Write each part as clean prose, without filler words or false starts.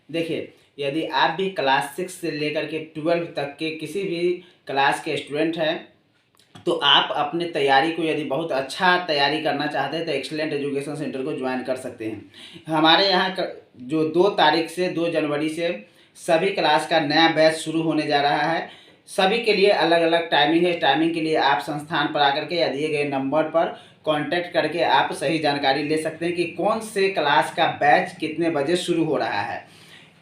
देखिए, यदि आप भी क्लास 6 से लेकर के 12 तक के किसी भी क्लास के स्टूडेंट हैं, तो आप अपने तैयारी को यदि बहुत अच्छा तैयारी करना चाहते हैं तो एक्सीलेंट एजुकेशन सेंटर को ज्वाइन कर सकते हैं। हमारे यहाँ जो 2 तारीख से 2 जनवरी से सभी क्लास का नया बैच शुरू होने जा रहा है। सभी के लिए अलग अलग टाइमिंग है। टाइमिंग के लिए आप संस्थान पर आकर के या दिए गए नंबर पर कांटेक्ट करके आप सही जानकारी ले सकते हैं कि कौन से क्लास का बैच कितने बजे शुरू हो रहा है।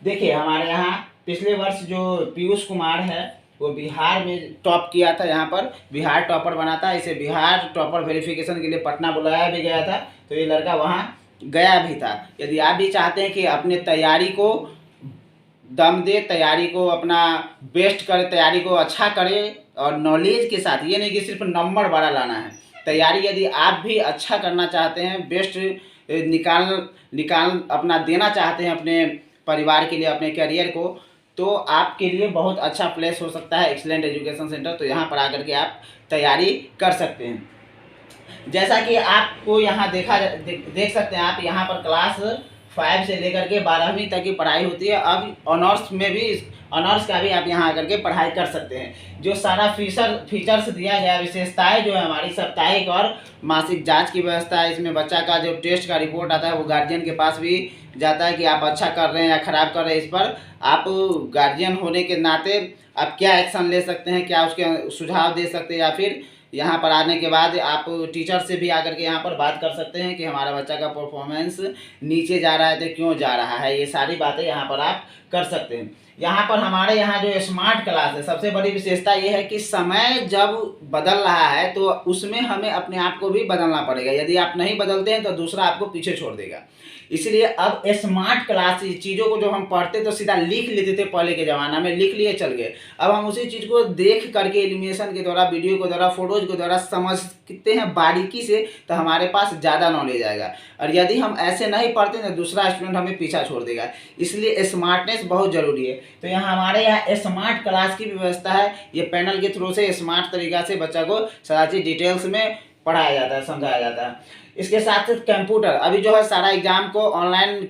देखिए, हमारे यहाँ पिछले वर्ष जो पीयूष कुमार है वो बिहार में टॉप किया था, यहाँ पर बिहार टॉपर बना था। इसे बिहार टॉपर वेरिफिकेशन के लिए पटना बुलाया भी गया था, तो ये लड़का वहाँ गया भी था। यदि आप भी चाहते हैं कि अपने तैयारी को दम दे, तैयारी को अपना बेस्ट करे, तैयारी को अच्छा करे और नॉलेज के साथ, ये नहीं कि सिर्फ नंबर बड़ा लाना है। तैयारी यदि आप भी अच्छा करना चाहते हैं, बेस्ट निकाल अपना देना चाहते हैं अपने परिवार के लिए, अपने करियर को, तो आपके लिए बहुत अच्छा प्लेस हो सकता है एक्सीलेंट एजुकेशन सेंटर। तो यहाँ पर आकर के आप तैयारी कर सकते हैं। जैसा कि आपको यहाँ देख सकते हैं, आप यहाँ पर क्लास 5 से लेकर के 12वीं तक की पढ़ाई होती है। अब ऑनर्स में भी, ऑनर्स का भी आप यहाँ आकर के पढ़ाई कर सकते हैं। जो सारा फीचर्स दिया गया, विशेषताएं जो है हमारी, साप्ताहिक और मासिक जांच की व्यवस्था है। इसमें बच्चा का जो टेस्ट का रिपोर्ट आता है वो गार्जियन के पास भी जाता है कि आप अच्छा कर रहे हैं या ख़राब कर रहे हैं। इस पर आप गार्जियन होने के नाते आप क्या एक्शन ले सकते हैं, क्या उसके सुझाव दे सकते हैं, या फिर यहाँ पर आने के बाद आप टीचर से भी आकर के यहाँ पर बात कर सकते हैं कि हमारा बच्चा का परफॉर्मेंस नीचे जा रहा है तो क्यों जा रहा है। ये सारी बातें यहाँ पर आप कर सकते हैं। यहाँ पर हमारे यहाँ जो स्मार्ट क्लास है, सबसे बड़ी विशेषता ये है कि समय जब बदल रहा है तो उसमें हमें अपने आप को भी बदलना पड़ेगा। यदि आप नहीं बदलते हैं तो दूसरा आपको पीछे छोड़ देगा। इसलिए अब स्मार्ट क्लास चीज़ों को जो हम पढ़ते तो सीधा लिख लेते थे, पहले के ज़माना में लिख लिए चल गए। अब हम उसी चीज़ को देख करके एनिमेशन के द्वारा, वीडियो के द्वारा, फोटोज के द्वारा समझते हैं बारीकी से, तो हमारे पास ज़्यादा नॉलेज आएगा। और यदि हम ऐसे नहीं पढ़ते तो दूसरा स्टूडेंट हमें पीछा छोड़ देगा। इसलिए स्मार्टनेस बहुत ज़रूरी है। तो यहाँ हमारे यहाँ स्मार्ट क्लास की व्यवस्था है। ये पैनल के थ्रू से स्मार्ट तरीक़ा से बच्चा को सारा चीज़ डिटेल्स में पढ़ाया जाता है, समझाया जाता है। इसके साथ साथ कंप्यूटर, अभी जो है सारा एग्जाम को ऑनलाइन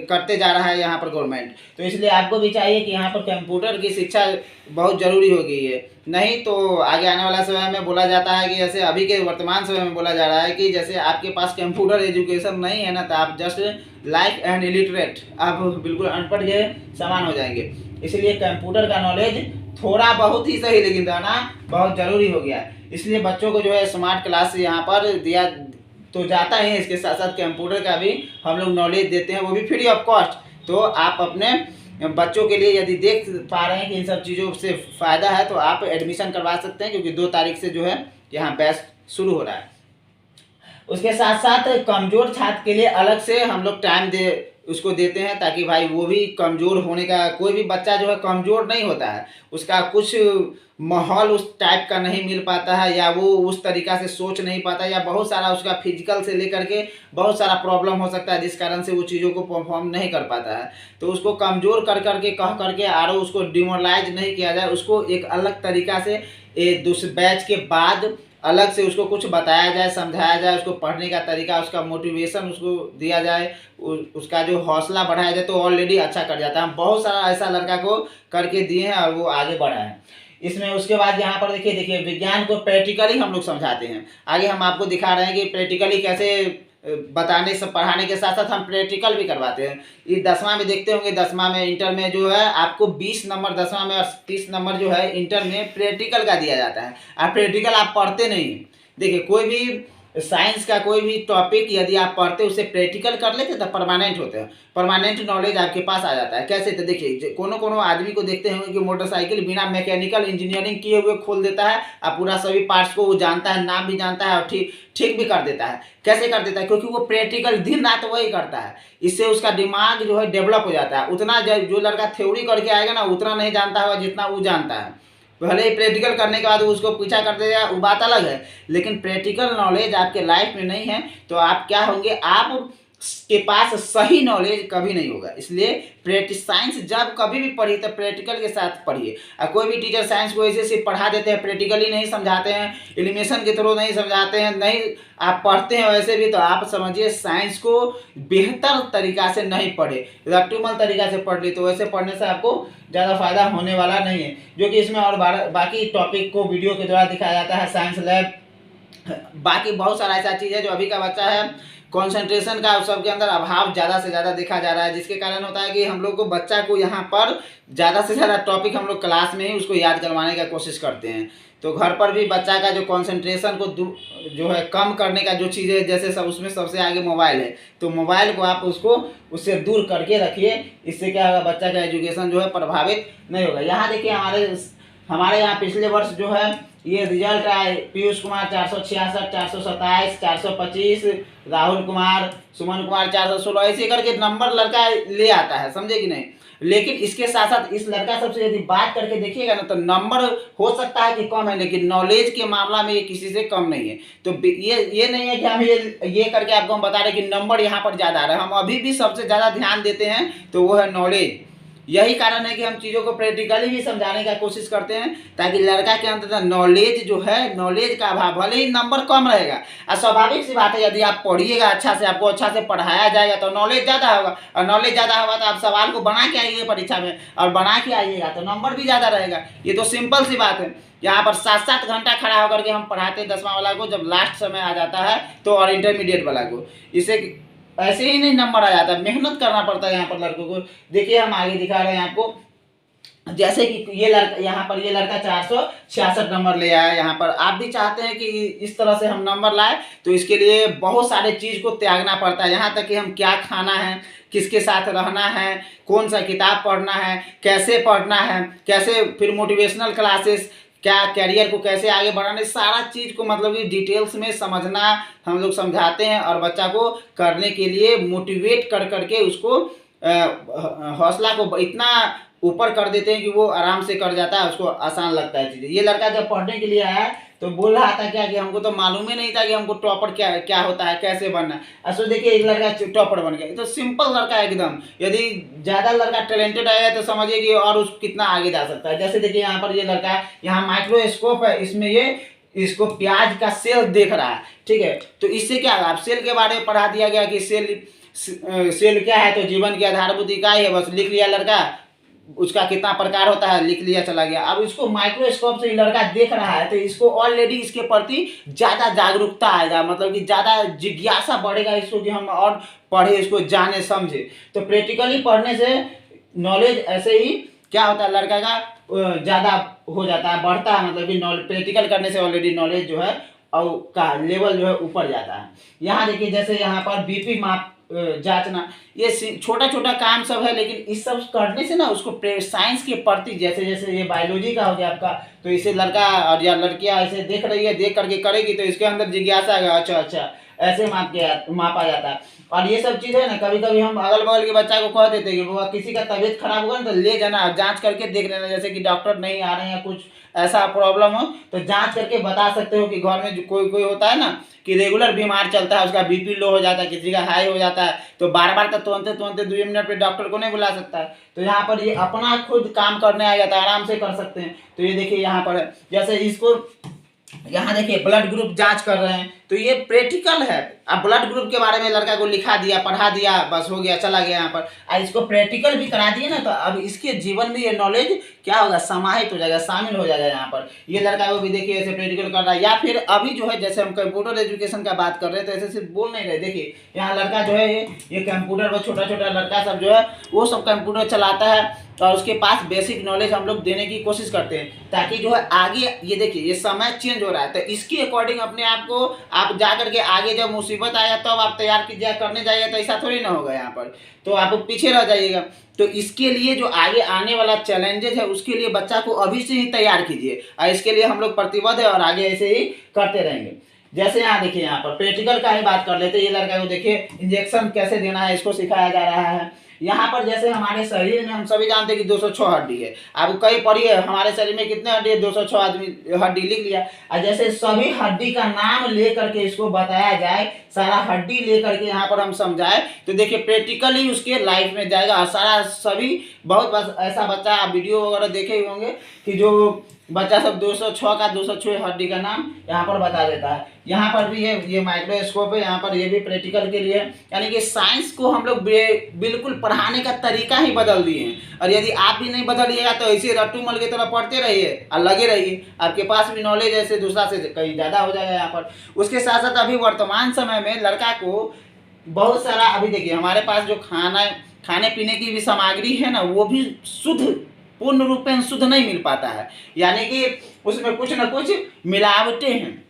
करते जा रहा है यहाँ पर गवर्नमेंट। तो इसलिए आपको भी चाहिए कि यहाँ पर कंप्यूटर की शिक्षा बहुत ज़रूरी हो गई है। नहीं तो आगे आने वाला समय में बोला जाता है कि जैसे अभी के वर्तमान समय में बोला जा रहा है कि जैसे आपके पास कंप्यूटर एजुकेशन नहीं है ना, तो आप जस्ट लाइक एन इलिटरेट, आप बिल्कुल अनपढ़ के समान हो जाएंगे। इसलिए कंप्यूटर का नॉलेज थोड़ा बहुत ही सही, लेकिन रहना बहुत ज़रूरी हो गया है। इसलिए बच्चों को जो है स्मार्ट क्लास यहाँ पर दिया तो जाता है। इसके साथ साथ कंप्यूटर का भी हम लोग नॉलेज देते हैं, वो भी फ्री ऑफ कॉस्ट। तो आप अपने बच्चों के लिए यदि देख पा रहे हैं कि इन सब चीज़ों से फ़ायदा है तो आप एडमिशन करवा सकते हैं, क्योंकि 2 तारीख से जो है यहाँ बैच शुरू हो रहा है। उसके साथ साथ कमज़ोर छात्र के लिए अलग से हम लोग टाइम उसको देते हैं, ताकि भाई वो भी कमज़ोर होने का, कोई भी बच्चा जो है कमज़ोर नहीं होता है, उसका कुछ माहौल उस टाइप का नहीं मिल पाता है, या वो उस तरीक़ा से सोच नहीं पाता, या बहुत सारा उसका फिजिकल से लेकर के बहुत सारा प्रॉब्लम हो सकता है जिस कारण से वो चीज़ों को परफॉर्म नहीं कर पाता है। तो उसको कमज़ोर कर करके कह करके आरो उसको डिमोरलाइज नहीं किया जाए। उसको एक अलग तरीक़ा से दूसरे बैच के बाद अलग से उसको कुछ बताया जाए, समझाया जाए, उसको पढ़ने का तरीका, उसका मोटिवेशन उसको दिया जाए, उसका जो हौसला बढ़ाया जाए, तो ऑलरेडी अच्छा कर जाता है। हम बहुत सारा ऐसा लड़का को करके दिए हैं और वो आगे बढ़ा है इसमें। उसके बाद यहाँ पर देखिए विज्ञान को प्रैक्टिकली हम लोग समझाते हैं। आगे हम आपको दिखा रहे हैं कि प्रैक्टिकली कैसे बताने से, पढ़ाने के साथ साथ हम प्रैक्टिकल भी करवाते हैं। ये 10वां में देखते होंगे, 10वां में इंटर में जो है आपको 20 नंबर 10वां में और 30 नंबर जो है इंटर में प्रैक्टिकल का दिया जाता है। आप प्रैक्टिकल आप पढ़ते नहीं। देखिए, कोई भी साइंस का कोई भी टॉपिक यदि आप पढ़ते उसे प्रैक्टिकल कर लेते तो परमानेंट होते हैं, परमानेंट नॉलेज आपके पास आ जाता है। कैसे? तो देखिए, कोनो आदमी को देखते होंगे कि मोटरसाइकिल बिना मैकेनिकल इंजीनियरिंग किए हुए खोल देता है, और पूरा सभी पार्ट्स को वो जानता है, नाम भी जानता है और ठीक भी कर देता है। कैसे कर देता है? क्योंकि वो प्रैक्टिकल दिन रात वही करता है। इससे उसका दिमाग जो है डेवलप हो जाता है। उतना जो लड़का थ्योरी करके आएगा ना, उतना नहीं जानता होगा जितना वो जानता है। भले ही प्रैक्टिकल करने के बाद उसको पीछा कर देगा, वो बात अलग है, लेकिन प्रैक्टिकल नॉलेज आपके लाइफ में नहीं है तो आप क्या होंगे, आप के पास सही नॉलेज कभी नहीं होगा। इसलिए साइंस जब कभी भी पढ़िए तो प्रैक्टिकल के साथ पढ़िए। और कोई भी टीचर साइंस को ऐसे सिर्फ पढ़ा देते हैं, प्रैक्टिकली नहीं समझाते हैं, एलिमिनेशन के थ्रू नहीं समझाते हैं, नहीं आप पढ़ते हैं वैसे भी, तो आप समझिए साइंस को बेहतर तरीका से नहीं पढ़े, ऑप्टिमल तरीका से पढ़ ली, तो वैसे पढ़ने से आपको ज़्यादा फायदा होने वाला नहीं है। जो कि इसमें और बाकी टॉपिक को वीडियो के द्वारा दिखाया जाता है, साइंस लैब, बाकी बहुत सारा ऐसा चीज़ है जो अभी का बच्चा है कंसंट्रेशन का सबके अंदर अभाव ज़्यादा से ज़्यादा देखा जा रहा है, जिसके कारण होता है कि हम लोग को बच्चा को यहाँ पर ज़्यादा से ज़्यादा टॉपिक हम लोग क्लास में ही उसको याद करवाने का कोशिश करते हैं। तो घर पर भी बच्चा का जो कंसंट्रेशन को जो है कम करने का जो चीज़ें, जैसे सब उसमें सबसे आगे मोबाइल है, तो मोबाइल को आप उसको उससे दूर करके रखिए। इससे क्या होगा, बच्चा का एजुकेशन जो है प्रभावित नहीं होगा। यहाँ देखिए हमारे यहाँ पिछले वर्ष जो है ये रिजल्ट आए, पीयूष कुमार 466, 427, 425, राहुल कुमार, सुमन कुमार 416, ऐसे करके नंबर लड़का ले आता है, समझे कि नहीं। लेकिन इसके साथ साथ इस लड़का सबसे यदि बात करके देखिएगा ना, तो नंबर हो सकता है कि कम है, लेकिन नॉलेज के मामला में ये किसी से कम नहीं है। तो ये नहीं है कि हम ये करके आपको हम बता रहे कि नंबर यहाँ पर ज़्यादा आ रहा है। हम अभी भी सबसे ज़्यादा ध्यान देते हैं तो वो है नॉलेज। यही कारण है कि हम चीज़ों को प्रैक्टिकली भी समझाने का कोशिश करते हैं, ताकि लड़का के अंदर नॉलेज जो है, नॉलेज का अभाव, भले ही नंबर कम रहेगा, और स्वाभाविक सी बात है यदि आप पढ़िएगा अच्छा से, आपको अच्छा से पढ़ाया जाएगा तो नॉलेज ज़्यादा होगा, और नॉलेज ज़्यादा होगा तो आप सवाल को बना के आइए परीक्षा में, और बना के आइएगा तो नंबर भी ज़्यादा रहेगा। ये तो सिंपल सी बात है। यहाँ पर 7-7 घंटा खड़ा होकर के हम पढ़ाते हैं 10वां वाला को, जब लास्ट समय आ जाता है तो, और इंटरमीडिएट वाला को, इसे ऐसे ही नहीं नंबर आ जाता, मेहनत करना पड़ता है यहाँ पर लड़कों को। देखिए हम आगे दिखा रहे हैं आपको, जैसे कि ये लड़का, यहाँ पर ये लड़का 466 नंबर ले आया। यहाँ पर आप भी चाहते हैं कि इस तरह से हम नंबर लाए, तो इसके लिए बहुत सारे चीज़ को त्यागना पड़ता है। यहाँ तक कि हम क्या खाना है, किसके साथ रहना है, कौन सा किताब पढ़ना है, कैसे पढ़ना है, कैसे फिर मोटिवेशनल क्लासेस, क्या कैरियर को कैसे आगे बढ़ाना, सारा चीज़ को मतलब कि डिटेल्स में समझना हम लोग समझाते हैं, और बच्चा को करने के लिए मोटिवेट कर करके उसको हौसला को इतना ऊपर कर देते हैं कि वो आराम से कर जाता है, उसको आसान लगता है चीज़ें। ये लड़का जब पढ़ने के लिए आया तो बोल रहा था क्या कि हमको तो मालूम ही नहीं था कि हमको टॉपर क्या होता है, कैसे बनना है। अच्छा देखिए एक लड़का टॉपर बन गया, तो सिंपल लड़का है एकदम। यदि ज़्यादा लड़का टैलेंटेड है तो समझिए कि और उस कितना आगे जा सकता है। जैसे देखिए यहाँ पर ये लड़का, यहाँ माइक्रोस्कोप है, इसमें ये इसको प्याज का सेल देख रहा है, ठीक है। तो इससे क्या होगा, आप सेल के बारे में पढ़ा दिया गया कि सेल क्या है, तो जीवन की आधारभूत इकाई है, बस लिख लिया लड़का, उसका कितना प्रकार होता है लिख लिया, चला गया। अब इसको माइक्रोस्कोप से लड़का देख रहा है, तो इसको ऑलरेडी इसके प्रति ज़्यादा जागरूकता आएगा, मतलब कि ज़्यादा जिज्ञासा बढ़ेगा इसको कि हम और पढ़े, इसको जाने समझे। तो प्रैक्टिकली पढ़ने से नॉलेज ऐसे ही क्या होता है, लड़का का ज़्यादा हो जाता है, बढ़ता है, मतलब कि प्रैक्टिकल करने से ऑलरेडी नॉलेज जो है और का लेवल जो है ऊपर जाता है। यहाँ देखिए जैसे यहाँ पर बीपी माप जांचना, ये छोटा छोटा काम सब है, लेकिन इस सब करने से ना उसको साइंस के प्रति, जैसे जैसे ये बायोलॉजी का हो गया आपका, तो इसे लड़का और या लड़कियां ऐसे देख रही है, देख करके करेगी, तो इसके अंदर जिज्ञासा है, अच्छा ऐसे मापा जाता है। और ये सब चीज़ है ना, कभी कभी हम अगल बगल के बच्चा को कह देते हैं कि वो किसी का तबीयत खराब होगा ना, तो ले जाना, जांच करके देख लेना, जैसे कि डॉक्टर नहीं आ रहे हैं, कुछ ऐसा प्रॉब्लम हो तो जांच करके बता सकते हो कि घर में जो कोई होता है ना कि रेगुलर बीमार चलता है, उसका बीपी लो हो जाता है, किसी का हाई हो जाता है, तो बार बार तो तुरंत 2 मिनट पे डॉक्टर को नहीं बुला सकता है। तो यहाँ पर ये अपना खुद काम करने आ जाता है, आराम से कर सकते हैं। तो ये देखिए यहाँ पर जैसे इसको, यहाँ देखिए ब्लड ग्रुप जांच कर रहे हैं, तो ये प्रैक्टिकल है। अब ब्लड ग्रुप के बारे में लड़का को लिखा दिया, पढ़ा दिया, बस हो गया, चला गया। यहाँ पर इसको प्रैक्टिकल भी करा दिए ना, तो अब इसके जीवन में ये नॉलेज क्या होगा, समाहित हो जाएगा, शामिल हो जाएगा। यहाँ पर ये लड़का को भी देखिए ऐसे प्रैक्टिकल कर रहा है। या फिर अभी जो है जैसे हम कंप्यूटर एजुकेशन का बात कर रहे हैं, तो ऐसे सिर्फ बोल नहीं रहे। देखिए यहाँ लड़का जो है ये कंप्यूटर पर, छोटा छोटा लड़का सब जो है वो सब कंप्यूटर चलाता है, और उसके पास बेसिक नॉलेज हम लोग देने की कोशिश करते हैं, ताकि जो है आगे, ये देखिए ये समय चेंज हो रहा है, तो इसके अकॉर्डिंग अपने आप को आप जा करके आगे जब मुसीबत आया तब आप तैयार कीजिए, करने जाइए तो ऐसा थोड़ी ना होगा। यहाँ पर तो आप पीछे रह जाइएगा। तो इसके लिए जो आगे आने वाला चैलेंजेस है, उसके लिए बच्चा को अभी से ही तैयार कीजिए, और इसके लिए हम लोग प्रतिबद्ध है और आगे ऐसे ही करते रहेंगे। जैसे यहाँ देखिए, यहाँ पर प्रैक्टिकल का ही बात कर लेते हैं। ये लड़का को देखिए इंजेक्शन कैसे देना है, इसको सिखाया जा रहा है। यहाँ पर जैसे हमारे शरीर में हम सभी जानते हैं कि 206 हड्डी है। अब कहीं पढ़िए हमारे शरीर में कितने हड्डी है, 206 आदमी हड्डी लिख लिया। और जैसे सभी हड्डी का नाम लेकर के इसको बताया जाए, सारा हड्डी लेकर के यहाँ पर हम समझाए, तो देखिए प्रैक्टिकली उसके लाइफ में जाएगा। और सारा सभी बहुत बस ऐसा बच्चा, आप वीडियो वगैरह देखे ही होंगे कि जो बच्चा सब 206 का 206 हड्डी का नाम यहाँ पर बता देता है। यहाँ पर भी ये माइक्रोस्कोप है, यहाँ पर ये भी प्रैक्टिकल के लिए, यानी कि साइंस को हम लोग बिल्कुल पढ़ाने का तरीका ही बदल दिए हैं। और यदि आप भी नहीं बदलिएगा तो ऐसे रट्टू मल की तरह पढ़ते रहिए और लगे रहिए, आपके पास भी नॉलेज ऐसे दूसरा से कहीं ज़्यादा हो जाएगा यहाँ पर। उसके साथ साथ अभी वर्तमान समय में लड़का को बहुत सारा, अभी देखिए हमारे पास जो खाने पीने की भी सामग्री है ना, वो भी शुद्ध, पूर्ण रूप में शुद्ध नहीं मिल पाता है, यानी कि उसमें कुछ ना कुछ मिलावटें हैं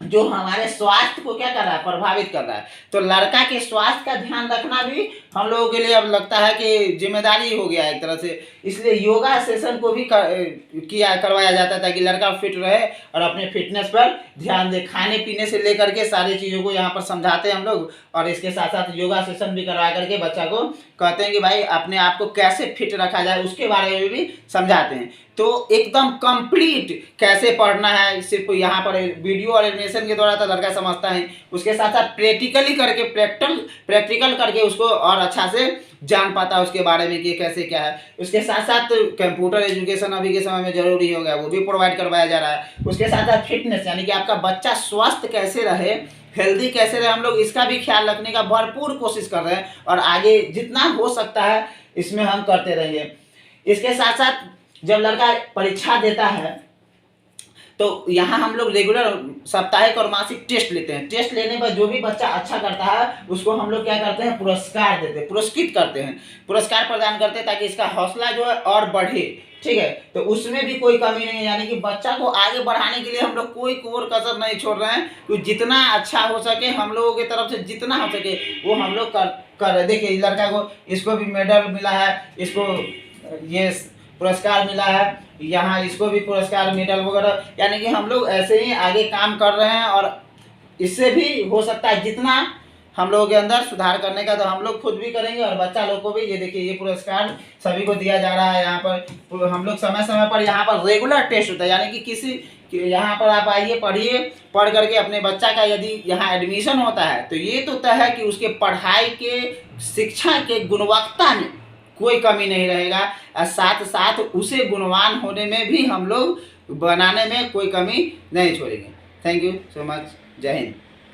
जो हमारे स्वास्थ्य को क्या कर रहा है, प्रभावित कर रहा है। तो लड़का के स्वास्थ्य का ध्यान रखना भी हम लोगों के लिए अब लगता है कि जिम्मेदारी हो गया है एक तरह से। इसलिए योगा सेशन को भी करवाया जाता है ताकि लड़का फिट रहे और अपने फिटनेस पर ध्यान दे। खाने पीने से लेकर के सारी चीज़ों को यहाँ पर समझाते हैं हम लोग, और इसके साथ साथ योगा सेशन भी करवा करके बच्चा को कहते हैं कि भाई अपने आप को कैसे फिट रखा जाए, उसके बारे में भी समझाते हैं। तो एकदम कंप्लीट कैसे पढ़ना है, सिर्फ यहाँ पर वीडियो और एनिमेशन के द्वारा तो लड़का समझता है, उसके साथ साथ प्रैक्टिकली करके प्रैक्टिकल करके उसको और अच्छा से जान पाता है उसके बारे में कि कैसे क्या है। उसके साथ साथ कंप्यूटर एजुकेशन अभी के समय में जरूरी हो गया, वो भी प्रोवाइड करवाया जा रहा है। उसके साथ साथ फिटनेस, यानी कि आपका बच्चा स्वस्थ कैसे रहे, हेल्दी कैसे रहे, हम लोग इसका भी ख्याल रखने का भरपूर कोशिश कर रहे हैं और आगे जितना हो सकता है इसमें हम करते रहेंगे। इसके साथ साथ जब लड़का परीक्षा देता है तो यहाँ हम लोग रेगुलर साप्ताहिक और मासिक टेस्ट लेते हैं। टेस्ट लेने पर जो भी बच्चा अच्छा करता है उसको हम लोग क्या करते हैं, पुरस्कार देते हैं, पुरस्कृत करते हैं, पुरस्कार प्रदान करते हैं ताकि इसका हौसला जो है और बढ़े। ठीक है, तो उसमें भी कोई कमी नहीं है, यानी कि बच्चा को आगे बढ़ाने के लिए हम लोग कोई कोर कसर नहीं छोड़ रहे हैं। तो जितना अच्छा हो सके हम लोगों की तरफ से, जितना हो सके वो हम लोग कर रहे। देखिए लड़का को, इसको भी मेडल मिला है, इसको ये पुरस्कार मिला है, यहाँ इसको भी पुरस्कार मेडल वगैरह, यानी कि हम लोग ऐसे ही आगे काम कर रहे हैं। और इससे भी हो सकता है जितना हम लोगों के अंदर सुधार करने का, तो हम लोग खुद भी करेंगे और बच्चा लोग को भी। ये देखिए ये पुरस्कार सभी को दिया जा रहा है। यहाँ पर हम लोग समय समय पर यहाँ पर रेगुलर टेस्ट होता है, यानी कि किसी यहाँ पर आप आइए, पढ़िए, पढ़ करके अपने बच्चा का यदि यहाँ एडमिशन होता है तो ये तो तय है कि उसके पढ़ाई के, शिक्षा के गुणवत्ता में कोई कमी नहीं रहेगा, और साथ साथ उसे गुणवान होने में भी हम लोग बनाने में कोई कमी नहीं छोड़ेंगे। Thank you so much. जय हिंद।